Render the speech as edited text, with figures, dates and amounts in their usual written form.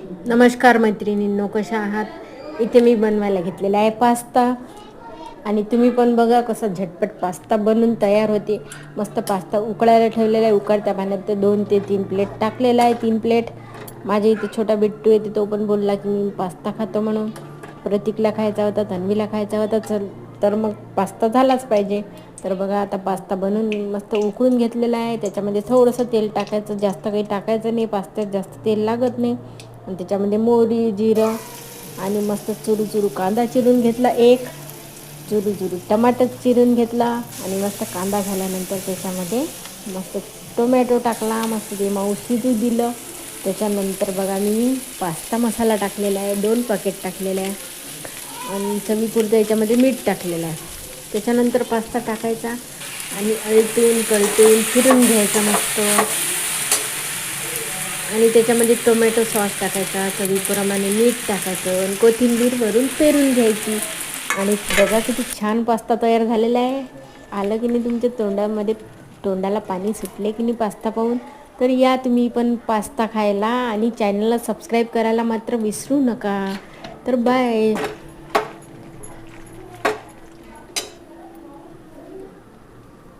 नमस्कार मैत्रिणींनो, कशा आहात? इथे मी बनवायला घेतलेला आहे पास्ता. आणि तुम्ही पण बघा कसा झटपट पास्ता बनून तयार होते. मस्त पास्ता उकळायला ठेवलेला आहे. उकळत्या पाण्यात ते 2 ते 3 प्लेट टाकलेला आहे. 3 प्लेट. माझ्या इथे छोटा बिट्टू येते, तो पण बोलला की मी पास्ता खातो म्हणून. प्रतीकला खायचा होता, तन्वीला खायचा होता. तर मग पास्ता झालाच पाहिजे. तर बघा आता पास्ता बनवून मस्त उकळून घेतलेला आहे. त्याच्यामध्ये थोडंसं तेल टाकायचं, जास्त काही टाकायचं नाही. पास्त्यात जास्त तेल लागत नाही. आणि त्याच्यामध्ये मोहरी, जिरं आणि मस्त चुरू कांदा चिरून घेतला एक. चुरू टमाटर चिरून घेतला आणि मस्त कांदा झाल्यानंतर त्याच्यामध्ये मस्त टोमॅटो टाकला. मस्त ते मऊ शिजू दिलं. त्याच्यानंतर बघा मी पास्ता मसाला टाकलेला आहे, 2 पॅकेट टाकलेले आहे. आणि चवीपुरतं याच्यामध्ये मीठ टाकलेलं आहे. त्याच्यानंतर पास्ता टाकायचा आणि पलटून फिरून घ्यायचा मस्त. आणि त्याच्यामध्ये टोमॅटो सॉस टाकायचा, चवीप्रमाणे मीठ टाकायचं आणि कोथिंबीर वरून पेरून घ्यायची. आणि बघा किती छान पास्ता तयार झालेला आहे. आलं की नाही तुमच्या तोंडाला पाणी सुटले की नाही पास्ता पाहून? तर या तुम्ही पण पास्ता खायला आणि चॅनलला सबस्क्राईब करायला मात्र विसरू नका. तर बाय.